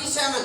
27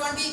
27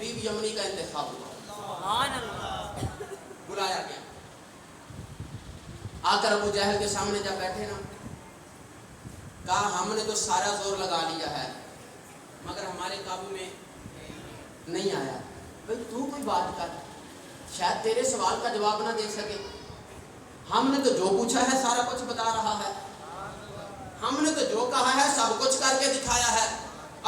حبیب یمنی کا انتخاب ہوا، بلایا گیا، آ کر ابو جہل کے سامنے جب بیٹھے نا، کہا ہم نے تو سارا زور لگا لیا ہے مگر ہمارے قابو میں نہیں آیا، بھئی تو کوئی بات کر، شاید تیرے سوال کا جواب نہ دے سکے، ہم نے تو جو پوچھا ہے سارا کچھ بتا رہا ہے، ہم نے تو جو کہا ہے سب کچھ کر کے دکھایا ہے۔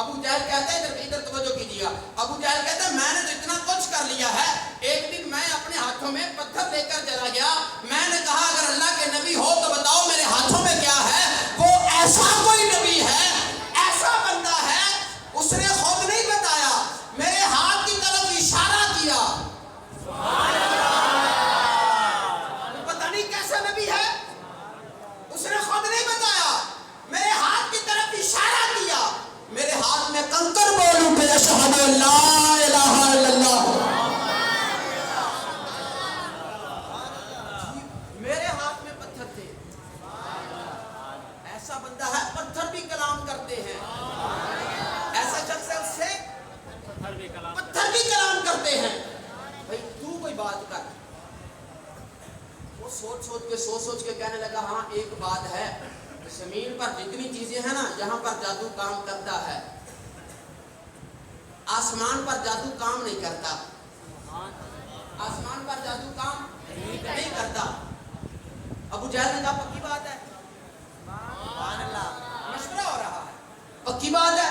ابو جہل کہتا ہے، ادھر توجہ کیجیے، ابو جہل کہتا ہے میں نے تو اتنا کچھ کر لیا ہے، ایک دن میں اپنے ہاتھوں میں پتھر لے کر چلا گیا، میں نے کہا اگر اللہ کے نبی ہو تو بتاؤ میرے ہاتھوں میں کیا ہے، وہ ایسا کوئی نبی ہے، ایسا بندہ ہے، اس نے خود نہیں بتایا، میرے ہاتھ کی طرف اشارہ کیا، پتہ نہیں کیسا نبی ہے، اس نے خود نہیں بتایا، میرے ہاتھ کی طرف اشارہ کیا، میرے ہاتھ میں کنکر بول اٹھے، اشہد ان لا الہ الا اللہ، میرے ہاتھ میں پتھر تھے، ایسا بندہ ہے پتھر بھی کلام کرتے ہیں، ایسا شخص ہے اس سے پتھر بھی کلام کرتے ہیں، بھئی تو کوئی بات کر، وہ سوچ کے کہنے لگا ہاں ایک بات ہے، زمین پر جتنی چیزیں ہیں نا یہاں پر جادو کام کرتا ہے، آسمان پر جادو کام نہیں کرتا، آسمان پر جادو کام نہیں کرتا۔ ابو جہل نے کہا پکی بات ہے، مشورہ ہو رہا ہے، پکی بات ہے،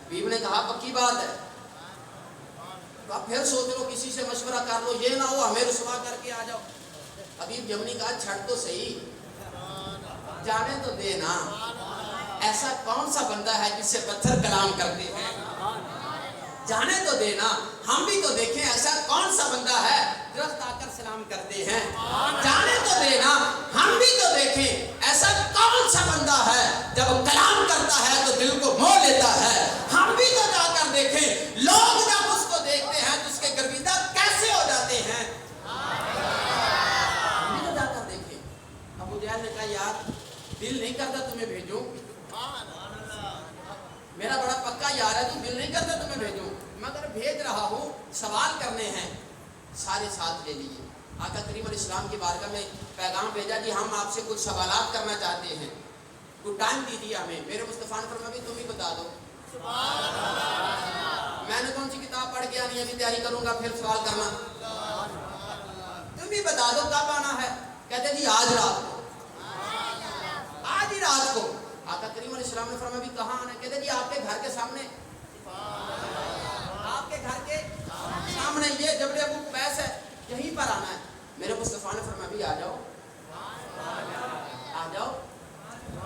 حبیب نے کہا پکی بات ہے، تو آپ پھر سوچ لو کسی سے مشورہ کر لو، یہ نہ ہو ہمیں رسوا کر کے آ جاؤ۔ حبیب یمنی کہا چھڑ تو صحیح، جانے تو دے نا، ایسا کون سا بندہ ہے جس سے پتھر کلام کرتے ہیں، جانے تو دے نا، ہم بھی تو دیکھیں ایسا کون سا بندہ ہے درخت آ کر سلام کرتے ہیں، جانے تو دے نا، ہم بھی تو دیکھیں ایسا کون سا بندہ ہے جب کلام کرتا ہے تو دل کو مو لیتا ہے، ہم بھی تو جا کر دیکھیں لوگ جب اس کو دیکھتے ہیں تو اس کے گرویدہ کیسے ہو جاتے ہیں، ہم بھی تو جا کر دیکھیں۔ ابو جہل نے کہا یار دل نہیں کرتا تمہیں بھیجوں، میرا بڑا پکا یار ہے، تو دل نہیں کرتا تمہیں بھیجوں، مگر بھیج رہا ہوں، سوال کرنے ہیں، سارے ساتھ لے لیجیے۔ آقا کریم علیہ السلام کی بارگاہ میں پیغام بھیجا جی ہم آپ سے کچھ سوالات کرنا چاہتے ہیں، تو ٹائم دیجیے ہمیں، میرے مصطفیٰ نے فرمایا بھی تم ہی بتا دو، میں نے کون سی کتاب پڑھ کے آنی ہے، ابھی تیاری کروں گا پھر سوال کرنا، تم ہی بتا دو کب آنا ہے، کہتے جی آج رات کو، آج ہی رات کو۔ آقا کریم علیہ السلام نے فرمایا بھی کہاں آنا ہے، کہتے جی آپ کے گھر کے سامنے، آپ کے گھر کے سامنے یہ جبل ابو قبیس ہے، یہیں پر آنا ہے۔ میرے مصطفیٰ نے فرمایا بھی آ جاؤ، آ جاؤ،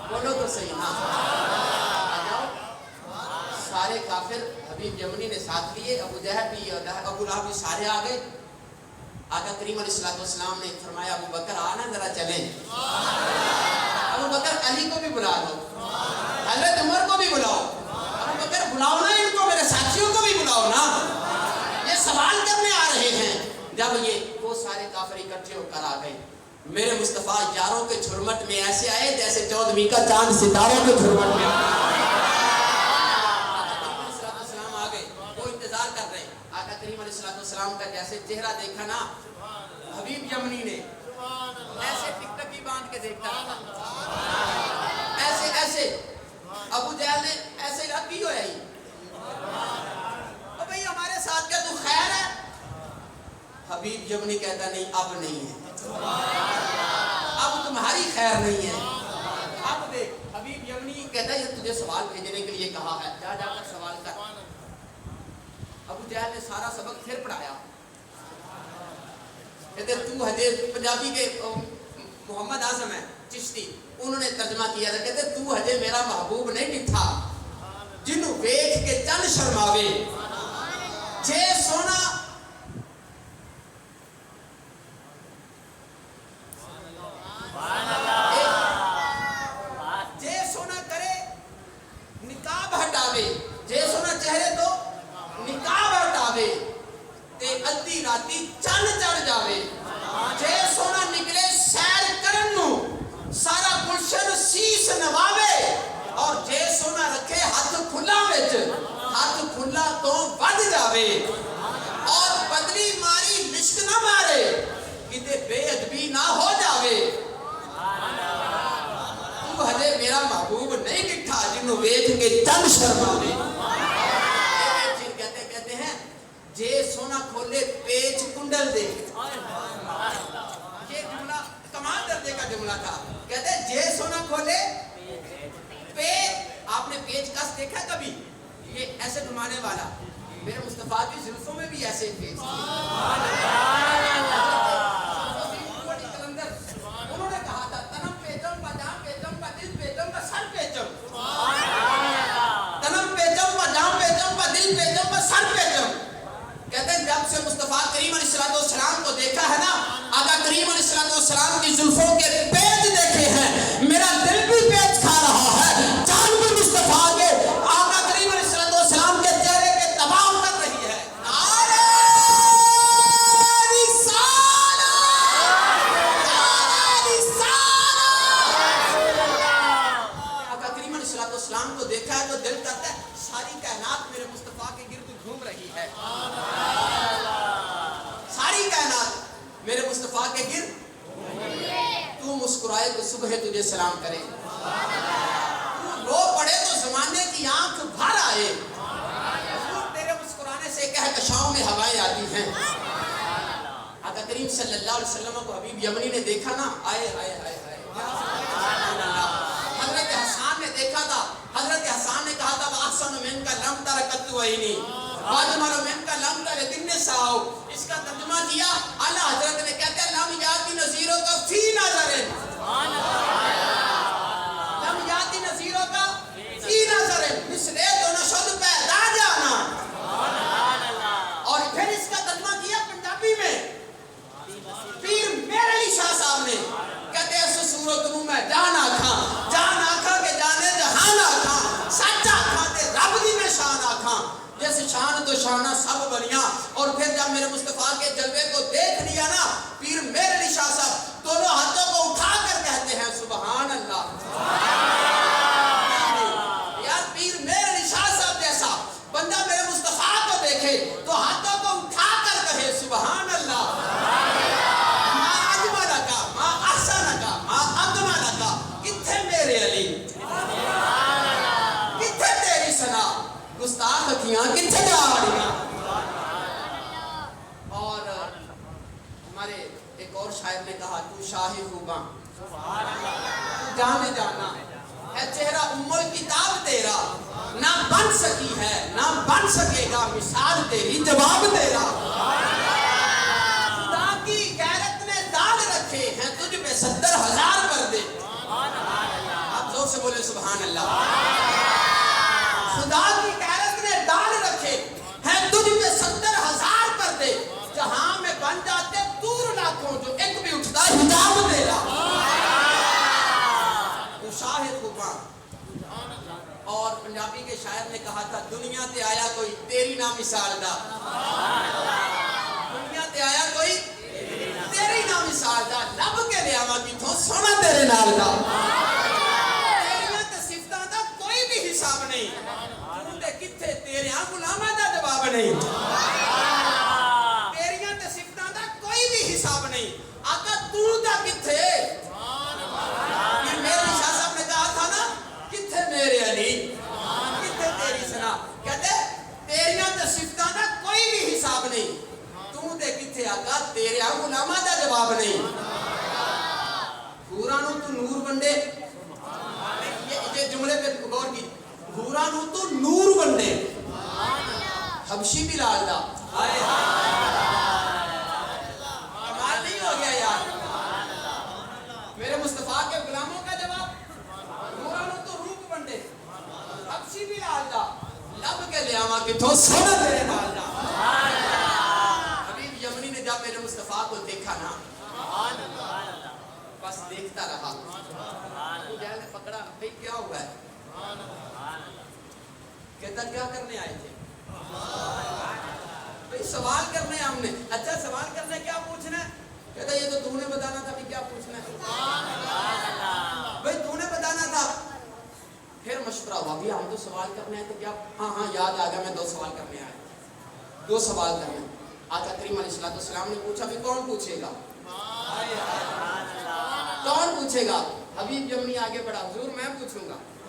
بولو تو صحیح، ہاں آ جاؤ۔ سارے کافر حبیب یمنی نے ساتھ لیے، ابو جہل بھی ابو لہب بھی سارے آ گئے۔ آقا کریم علیہ السلام نے فرمایا ابو بکر آنا ذرا چلیں، ابو بکر علی کو بھی بلا دو، حضرت عمر کو بھی بلاؤ، ابو بکر بلاؤ نا ان کو، میرے ساتھیوں کو بھی بلاؤ نا، یہ سوال کرنے آ رہے ہیں۔ جب یہ وہ سارے کافر اکٹھے ہو کر آ گئے، میرے مصطفیٰ یاروں کے جھرمٹ میں ایسے آئے جیسے 14ویں کا چاند ستاروں کے جھرمٹ میں آئے۔ آقا کریم علیہ السلام آ گئے، وہ انتظار کر رہے ہیں۔ آقا کریم علیہ السلام کا جیسے چہرہ دیکھا نا حبیب یمنی نے، ایسے ٹک ٹکی باندھ کے دیکھتا تھا، ایسے ایسے ابو جہل نے ایسے لگی ہو رہی، او بھئی ہمارے ساتھ کیا تو خیر ہے؟ حبیب یمنی کہتا نہیں اب نہیں ہے، اب تمہاری خیر نہیں ہے، اب دیکھ۔ حبیب یمنی کہتا ہے یہ تجھے سوال بھیجنے کے لیے کہا ہے، جا جا کر سوال کر۔ ابو جہل نے سارا سبق پھر پڑھایا، کہتے تو حجے پنجابی کے محمد اعظم ہے چشتی، انہوں نے ترجمہ کیا تھا، کہتے تو حجے میرا محبوب نہیں ڈٹھا جنہوں ویکھ کے چن شرماوے، جے سونا جے سونا کرے نقاب ہٹاوے، جے سونا چہرے تو نقاب ہٹاوے، تے ادھی راتی چن چڑھ جاوے، جے سونا نکلے سیر کرن نو سارا گلشن سیس نواوے، اور جے سونا رکھے ہاتھ کھلا وچ ہاتھ کھلا تو ود جاوے، دیکھ کے تن شرماوے. کہتے ہیں جے سونا کھولے پیچ کنڈل دے. یہ جملہ کمال درجے کا جملہ تھا. کہتے ہیں جے سونا کھولے پیچ. آپ نے پیچ کس دیکھا کبھی؟ یہ ایسے گھمانے والا. میرے مصطفیٰ کی زلفوں میں بھی ایسے پیچ. انہوں نے کہا تھا تنم پیچم پجام پیچم دل پیچم سر پیچم. تنم پیچم پجام پیچم دل پیچم سر پیچم. کہتے ہیں جب سے مصطفیٰ کریم علیہ السلام کو دیکھا ہے نا, آقا کریم علیہ السلام کی زلفوں کے پیچ دیکھے ہیں, میرا دل بھی پیچ کھا رہا ہے. جان بھی مصطفیٰ کے آقا کریم علیہ السلام کے چہرے کے تباہ کر رہی ہے. آقا کریم علیہ السلام کو دیکھا ہے تو دل کرتا ہے ساری کائنات میرے مصطفیٰ کے گرد گھوم رہی ہے. ساری کائنات میرے مصطفیٰ کے گرد. تو مسکرائے تو صبح تجھے سلام کرے, تو رو پڑے تو زمانے کی آنکھ بھر آئے. تیرے مسکرانے سے کہکشاؤں میں ہوائیں آتی ہیں. آقا کریم صلی اللہ علیہ وسلم کو حبیب یمنی نے دیکھا نا, آئے آئے آئے آئے. حضرت حسان نے دیکھا تھا. حضرت حسان نے کہا تھا احسن من کا لم ترکت عینی واجمل من کا لم ترد النساء. اس کا ترجمہ کیا اعلیٰ حضرت نے, کہتے ہیں لم یاتی نظیروں کا فی نظر. لم یاتی نظیروں کا فی نظر مثلے تو نشد پیدا جانا. اور پھر اس کا ترجمہ کیا پنجابی میں پیر میرے علی شاہ صاحب نے, کہتے ہیں اس صورت نو میں جان آکھاں, جان آکھاں کے جانے جہان آکھاں, سچ آکھاں تے رب دی میں شان آکھاں. جیسے شان تو شانہ سب بنیا. اور پھر جب میرے مصطفیٰ کے جلوے کو دیکھ لیا نا, پیر میرے علی شاہ صاحب دونوں ہاتھوں کو اٹھا کر کہتے ہیں سبحان اللہ. یار پیر میرے علی شاہ صاحب جیسا بندہ میرے مصطفیٰ کو دیکھے تو ہاتھوں کو اٹھا کر کہے سبحان اللہ. ما اجمل کا, ما احسن کا, ما اکمل کا. کتھے میرے علی, کتھے تیری ثنا, گستاخ کیاں کتھے جاڑیاں. اور ہمارے ایک اور شاعر نے کہا تو شاہ خوباں جانے جانا ہے چہرہ ام الکتاب تیرا, نہ بن سکی ہے نہ بن سکے گا مثال تیری جواب تیرا. خدا کی غیرت نے دال رکھے ہیں تجھ پہ 70,000 پردے. آپ زور سے بولے سبحان اللہ. خدا کی غیرت نے ڈال رکھے ہیں تجھ پہ 70,000 پردے. جہاں میں بن جاتے دور لاکھوں جو ایک بھی اٹھتا حجاب تیرا. تو شاہ خوباں. اور پنجابی کے شاعر نے کہا تھا دنیا تے آیا کوئی تیری نام مثال دا. دنیا تے آیا کوئی تیری نام مثال دا. لب کے لے آواں کتھوں سونا تیرے نال دا. تیریاں تے صفتاں دا کوئی بھی حساب نہیں. تو تے کتھے تیرے ہاں غلاماں دا جواب نہیں. تیریاں تے صفتاں دا کوئی بھی حساب نہیں. آقا تو دا کتھے. میرے شاہ صاحب نے کہا تھا نا کتھے میرے علی, کتھے تیری ثنا. کہتے تیریاں تے صفتاں دا کوئی بھی حساب نہیں. تو تے کتھے آقا تیرے ہاں غلاماں دا جواب نہیں. حوراں نو تو نور ونڈے, یہ جملے پہ غور کی. حوراں نو تو نور ونڈے حبشی بلال دا. کمال نہیں ہو گیا یار. میرے مصطفیٰ کے غلاموں کا جواب حوراں نو تو روپ ونڈے حبشی بلال دا. لب کے لے آواں کتھوں سونا تیرے نال دا. حبیب یمنی نے جب میرے مصطفیٰ کو دیکھا نا بس دیکھتا رہا. وہ جہاں نے پکڑا بھئی کیا ہوا ہے. کہتا کیا کرنے آئے تھے. بھئی سوال کرنے ہم نے. اچھا سوال کرنے کیا پوچھنا ہے. کہتا یہ تو تو نے بتانا تھا بھی کیا پوچھنا ہے. بھئی تو نے بتانا تھا. پھر مشورہ ہوا بھی ہم تو سوال کرنے آئے تھے کیا. ہاں یاد آ گیا میں 2 سوال کرنے آئے. 2 سوال کرنے. آقا کریم علیہ السلام نے پوچھا بھی کون پوچھے گا. کون پوچھے گا. حبیب یمنی آگے بڑھا, حضور میں پوچھوں گا.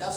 10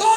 2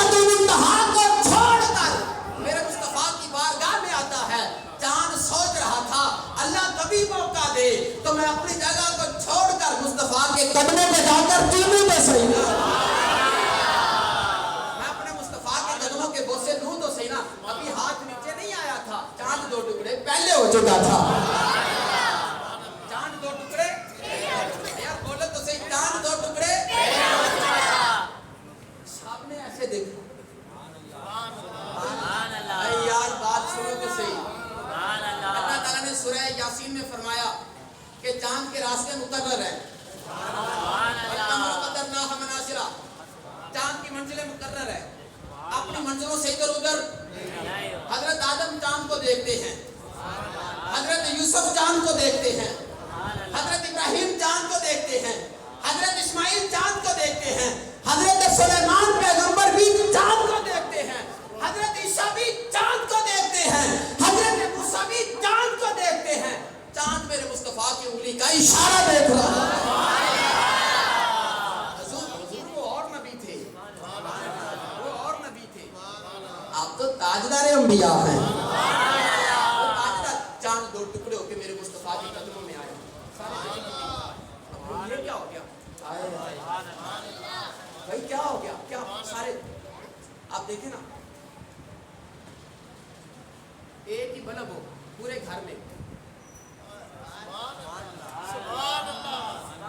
سدرۃ المنتہا کو چھوڑ کر میرے مصطفیٰ کی بارگاہ میں آتا ہے. چاند سوچ رہا تھا اللہ کبھی موقع دے تو میں اپنی جگہ کو چھوڑ کر مصطفیٰ کے قدموں میں جا کر چوموں میں صحیح نا, میں اپنے مصطفیٰ کے قدموں کے بوسے لوں تو صحیح نا. ابھی ہاتھ نیچے نہیں آیا تھا, چاند 2 ٹکڑے پہلے ہو چکا تھا. چاند 2 ٹکڑے یار بولو تو صحیح, چاند 2 ٹکڑے صاحب نے ایسے دیکھا. یار بات سنو تو صحیح. اللہ تعالیٰ نے سورہ یاسین میں فرمایا کہ چاند کے راستے مقرر ہیں. چاند کی منزلیں مقرر ہیں. اپنی منزلوں سے ادھر ادھر. حضرت آدم چاند کو دیکھتے ہیں, حضرت یوسف چاند کو دیکھتے ہیں, حضرت ابراہیم چاند کو دیکھتے ہیں, حضرت اسماعیل چاند کو دیکھتے ہیں, حضرت سلیمان پیغمبر بھی چاند کو دیکھتے ہیں, حضرت عیسیٰ بھی چاند کو دیکھتے ہیں, حضرت موسیٰ بھی چاند کو دیکھتے ہیں. چاند میرے مصطفیٰ کی انگلی کا اشارہ دیکھ رہا ہے. حضور وہ اور نبی تھے, وہ اور نبی تھے. آپ تو تاجدار انبیاء ہیں. چاند 2 ٹکڑے ہو کے میرے مصطفیٰ کے قدموں میں آئے. یہ کیا ہو گیا بھائی, کیا ہو گیا, کیا سارے آپ دیکھیں نا, ایک ہی بلب ہو پورے گھر میں,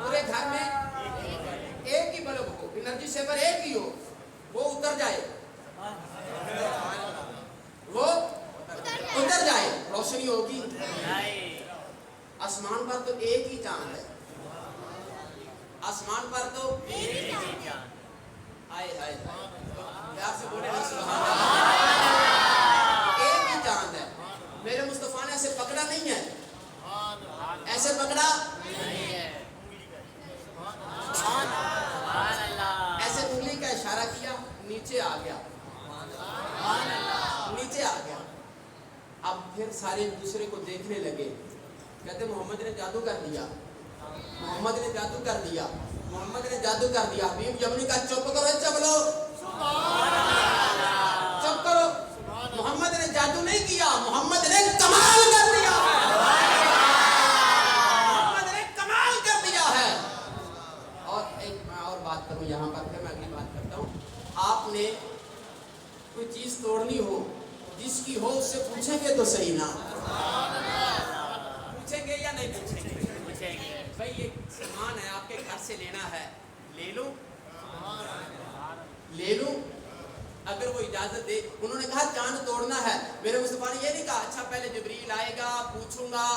پورے گھر میں ایک ہی بلب ہو, انرجی سیور ایک ہی ہو, وہ اتر جائے, وہ اتر جائے, روشنی ہوگی. آسمان پر تو ایک ہی چاند ہے, آسمان پر تو آئے ہائے پیار سے بولے نا سبحان اللہ. ایک ہی چاند ہے. میرے مصطفیٰ نے ایسے پکڑا نہیں ہے, ایسے پکڑا ایسے انگلی کا اشارہ کیا, نیچے آ گیا, نیچے آ گیا. اب پھر سارے دوسرے کو دیکھنے لگے, کہتے محمد نے جادو کر دیا, محمد نے جادو کر دیا, محمد نے جادو کر دیا. حبیب یمنی کا چپ کرو, چبلو چپ کرو. محمد نے جادو نہیں کیا, محمد نے کمال کر دیا ہے, محمد نے کمال کر دیا ہے. اور ایک میں اور بات کروں یہاں پر, پھر میں اگلی بات کرتا ہوں. آپ نے کوئی چیز توڑنی ہو, جس کی ہو اس سے پوچھیں گے تو صحیح نا, پوچھیں گے یا نہیں پوچھیں گے؟ بھائی یہ سامان ہے آپ کے گھر سے لینا ہے, لے لوں, لے لوں. اگر وہ اجازت دے. انہوں نے کہا چاند توڑنا ہے. میرے مصطفیٰ نے یہ نہیں کہا اچھا پہلے جبریل آئے گا, پوچھوں گا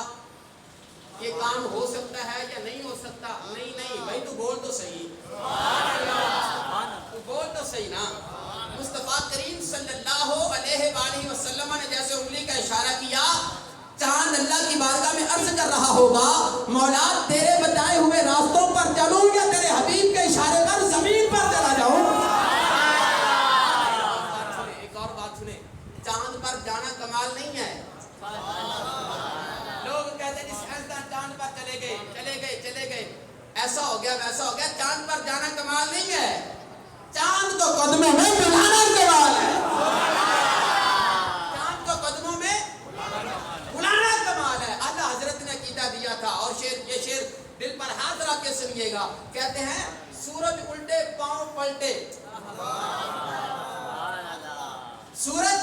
یہ کام ہو سکتا ہے یا نہیں ہو سکتا. نہیں نہیں بھائی, تو بول تو صحیح, تو بول تو صحیح نا. مصطفیٰ کریم صلی اللہ علیہ وآلہ وسلم نے جیسے انگلی کا اشارہ کیا, چاند اللہ کی بارگاہ میں عرض کر رہا ہوگا مولا تیرے بتائے ہوئے راستوں پر چلوں یا تیرے حبیب کے اشارے پر زمین پر چلا جاؤں. ایک اور بات سنیں, چاند پر جانا کمال نہیں ہے. لوگ کہتے ہیں جس چاند پر چلے گئے چلے گئے چلے گئے, ایسا ہو گیا ویسا ہو گیا. چاند پر جانا کمال نہیں ہے, چاند کو قدموں میں ملانا کمال ہے. چاند کو قدموں میں بلانا کمال ہے. اللہ حضرت نے عقیدہ دیا تھا, اور یہ شعر دل پر ہاتھ رکھ کے سنیے گا. کہتے ہیں سورج الٹے پاؤں پلٹے, سورج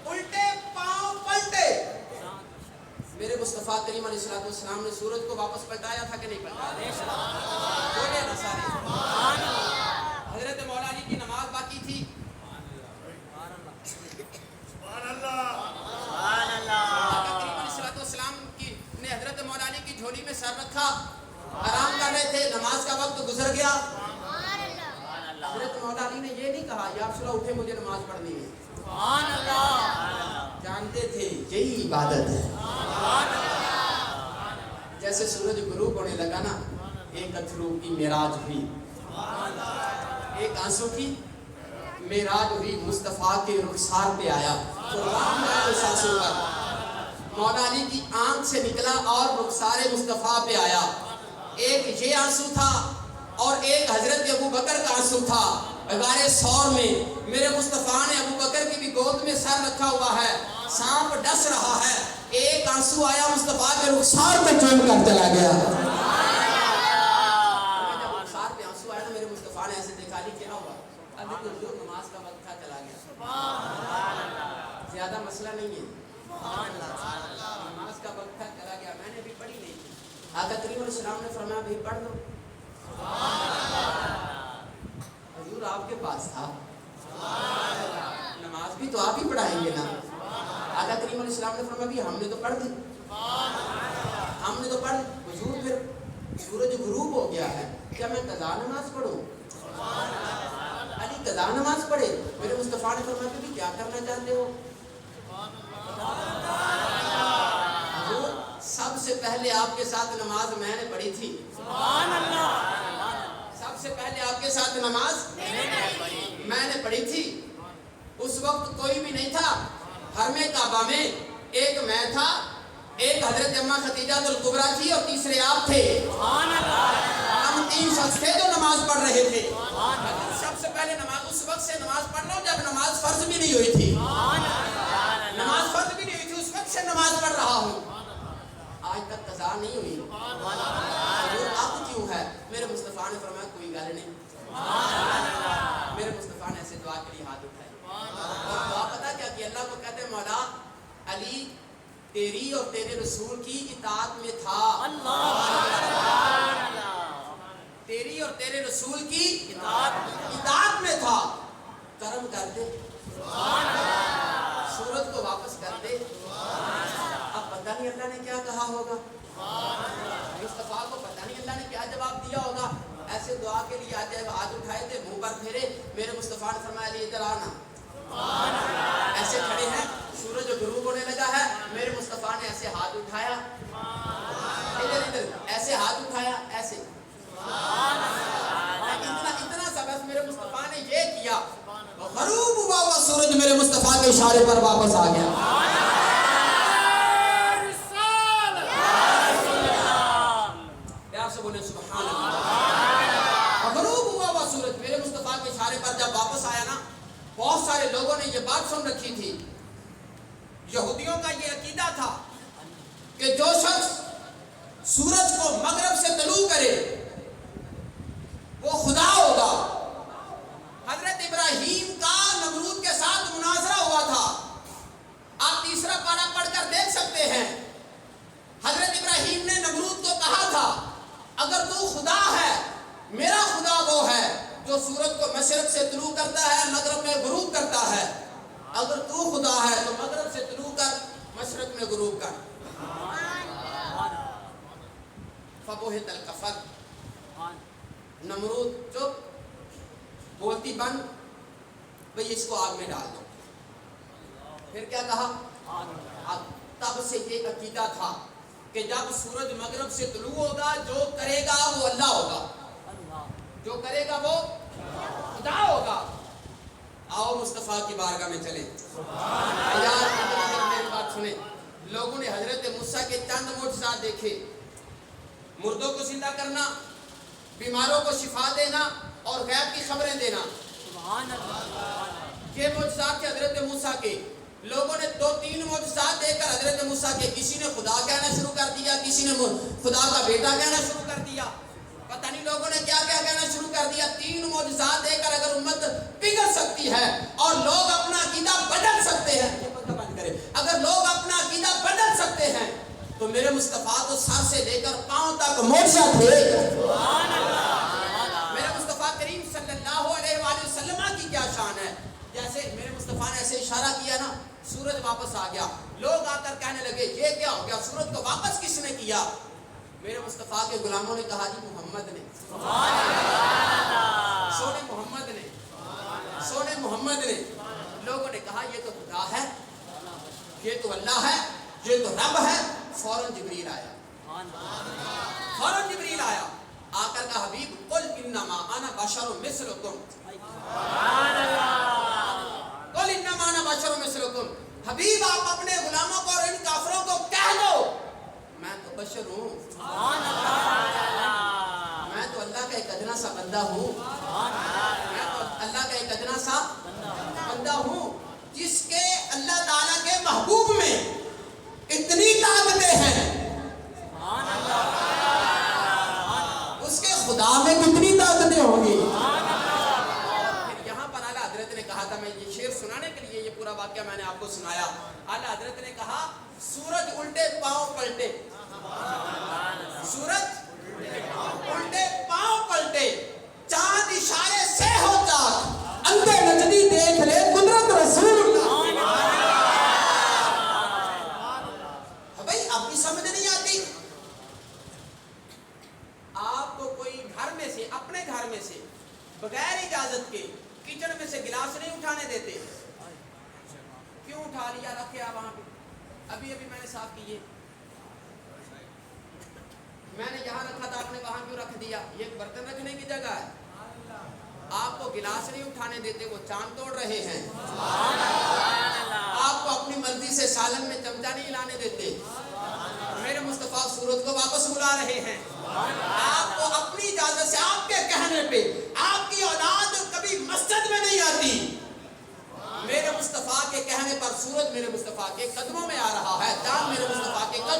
الٹے پاؤں پلٹے. میرے مصطفیٰ کریم علیہ السلام نے سورج کو واپس پلٹایا تھا کہ نہیں پلٹایا؟ بولے نا سارے. حضرت مولا علی کی نماز باقی تھی, حضرت مولا علی کی جھولی میں سر رکھا, آرام کر رہے تھے, نماز کا وقت گزر گیا. حضرت مولا علی نے یہ نہیں کہا یا رسول اللہ اٹھے مجھے نماز پڑھنی ہے. جانتے تھے یہی عبادت ہے. جیسے سورج غروب ہونے لگا نا, ایک اتھرو کی معراج ہوئی, ایک آنسو کی معراج ہوئی, مصطفیٰ کے رخسار پہ آیا, قربان ہے اس آنسو پر. مولا علی کی آنکھ سے نکلا اور رخسار مصطفیٰ پہ آیا. ایک یہ آنسو تھا اور ایک حضرت ابو بکر کا آنسو تھا. غار سور میں میرے مصطفیٰ نے ابو بکر کی بھی گود میں سر رکھا ہوا ہے, سانپ ڈس رہا ہے, ایک آنسو آیا مصطفیٰ کے رخسار پہ چوم کر چلا گیا. جب رخسار پہ آنسو آیا تو میرے مصطفیٰ نے ایسے دیکھا نہیں کیا ہوا, ابھی تو جو نماز کا وقت تھا چلا گیا, زیادہ مسئلہ نہیں ہے, نماز کا وقت تھا چلا گیا, میں نے بھی پڑھی نہیں تھی. آقا کریم علیہ السلام نے فرمایا بھائی پڑھ لو. حضور آپ کے پاس تھا, نماز بھی تو آپ ہی پڑھائیں گے نا. آقا کریم علیہ السلام نے فرمایا بھی ہم نے تو پڑھ دی, ہم نے تو پڑھ دی. حضور پھر سورج غروب ہو گیا ہے, کیا میں قضا نماز پڑھوں؟ علی قضا نماز پڑھے؟ میرے مصطفیٰ نے فرمایا بھی کیا کرنا چاہتے ہو؟ حضور سب سے پہلے آپ کے ساتھ نماز میں نے پڑھی تھی. سب سے پہلے آپ کے ساتھ نماز میں نے پڑھی تھی. اس وقت کوئی بھی نہیں تھا, حرم کعبہ میں ایک میں تھا, ایک حضرت اماں خدیجہ الکبریٰ تھی اور تیسرے آپ تھے. ہم 3 شخص تھے جو نماز پڑھ رہے تھے. سب سے پہلے نماز اس وقت سے نماز پڑھ رہا ہوں جب نماز فرض بھی نہیں ہوئی تھی. نماز فرض بھی نہیں ہوئی تھی, اس وقت سے نماز پڑھ رہا ہوں. آج تک قضا نہیں ہوئی. اب کیوں ہے؟ میرے مصطفیٰ نے فرمایا کوئی گل نہیں. میرے مصطفیٰ نے ایسے دعا کے لیے ہاتھ اٹھائے اور دعا پتا کیا کہ اللہ کو کہتے مولا علی تیری اور تیرے رسول کی اطاعت میں تھا. تیری اور تیرے رسول کی اطاعت میں تھا, کرم کر دے, سورج کو واپس کر دے. اب پتہ نہیں اللہ نے کیا کہا ہوگا, مصطفیٰ کو پتہ نہیں اللہ نے کیا جواب دیا ہوگا. ایسے دعا کے لیے آتے ہاتھ اٹھائے تھے, منہ پر پھیرے. میرے مصطفیٰ نے فرمایا علی ادھر آنا. ایسے کھڑے ہیں, سورج غروب ہونے لگا ہے, میرے مصطفیٰ نے ایسے ہاتھ اٹھایا, ادھر ادھر ایسے ہاتھ اٹھایا, ایسے اتنا سا بس میرے مصطفیٰ نے یہ کیا, غروب ہوا ہوا سورج میرے مصطفیٰ کے اشارے پر واپس آ گیا. پیار سے بولے سبحان اللہ. غروب ہوا ہوا سورج میرے مصطفیٰ کے اشارے پر جب واپس آیا نا, بہت سارے لوگوں نے یہ بات سن رکھی تھی. یہودیوں کا یہ عقیدہ تھا کہ جو شخص سورج کو مغرب سے طلوع کرے وہ خدا ہوگا. حضرت ابراہیم کا نمرود کے ساتھ مناظرہ ہوا تھا, آپ تیسرا پارہ پڑھ کر دیکھ سکتے ہیں. حضرت ابراہیم نے نمرود کو کہا تھا اگر تو خدا ہے, میرا خدا وہ ہے جو سورج کو مشرق سے طلوع کرتا ہے, مغرب میں غروب کرتا ہے. اگر تو خدا ہے تو مغرب سے طلوع کر, مشرق میں غروب کر. فبہت الکفر, نمرود چپ, بولتی بند, بھئی اس کو آگ میں ڈال دو. پھر کیا کہا؟ تب سے یہ عقیدہ تھا کہ جب سورج مغرب سے طلوع ہوگا, جو کرے گا وہ اللہ ہوگا, جو کرے گا وہ خدا ہوگا. آؤ مصطفیٰ کی بارگاہ میں چلیں. یار میری بات سنیں, لوگوں نے حضرت موسیٰ کے چند معجزات دیکھے, مردوں کو زندہ کرنا, بیماروں کو شفا دینا اور غیب کی خبریں دینا. یہ معجزات تھے حضرت موسیٰ کے. لوگوں نے 2-3 معجزات دے کر حضرت موسیٰ کے, کسی نے خدا کہنا شروع کر دیا, کسی نے خدا کا بیٹا کہنا شروع کر دیا, پتہ نہیں لوگوں نے کیا کیا کہنا شروع کر دیا. 3 معجزات دے کر اگر امت پگھل سکتی ہے اور لوگ اپنا عقیدہ بدل سکتے ہیں, اگر لوگ اپنا عقیدہ بدل سکتے ہیں تو میرے مصطفیٰ تو سر سے لے کر پاؤں تک معجزہ تھے. میرے مصطفیٰ کریم صلی اللہ علیہ وآلہ وسلم کی کیا شان ہے. جیسے میرے مصطفیٰ نے ایسے اشارہ کیا نا, سورج واپس آ گیا. لوگ آ کر کہنے لگے یہ کیا ہو گیا, سورج کو واپس کس نے کیا؟ میرے مصطفیٰ کے غلاموں نے کہا جی محمد نے, سونے محمد نے, سونے محمد نے. لوگوں نے کہا یہ تو خدا ہے, یہ تو اللہ ہے, یہ تو رب ہے. فوراً جبریل آیا, فوراً جبریل آیا, آ کر کہا حبیب قل انما انا بشر مثلکم, قل انما انا بشر مثلکم. حبیب آپ اپنے غلاموں کو اور ان کافروں کو کہہ دو میں تو بشر ہوں, میں تو اللہ کا ایک ادنا سا بندہ ہوں, میں تو اللہ کا سا بندہ ہوں جس کے اللہ تعالیٰ کے محبوب میں اتنی طاقتیں ہیں، اس کے خدا میں کتنی طاقتیں ہوں گی۔ پھر یہاں پر اعلیٰ حضرت نے کہا تھا، میں یہ شعر سنانے کے لیے یہ پورا واقعہ میں نے آپ کو سنایا، اعلیٰ حضرت نے کہا سورج الٹے پاؤں پلٹے، سورج الٹے پاؤں پلٹے، چاند اشارے سے ہو چاک، اندھے نجدی دیکھ لے قدرت رسول اللہ۔ بھائی اب بھی سمجھ نہیں آتی؟ آپ کو کوئی گھر میں سے، اپنے گھر میں سے بغیر اجازت کے کچن میں سے گلاس نہیں اٹھانے دیتے، کیوں اٹھا لیا رکھے آپ وہاں پہ؟ ابھی میں نے صاف کیے، میں نے یہاں رکھا تھا، آپ نے وہاں کیوں رکھ دیا؟ یہ برتن رکھنے کی جگہ ہے۔ آپ کو گلاس نہیں اٹھانے دیتے، وہ چاند توڑ رہے ہیں۔ آپ کو اپنی مرضی سے سالن میں چمچہ نہیں لانے دیتے، میرے مصطفیٰ سورج کو واپس بلا رہے ہیں۔ آپ کو اپنی اجازت سے، آپ کے کہنے پہ آپ کی اولاد کبھی مسجد میں نہیں آتی، میرے مصطفیٰ کے کہنے پر سورج میرے مصطفیٰ کے قدموں میں آ رہا ہے، چاند میرے مصطفیٰ کے قدموں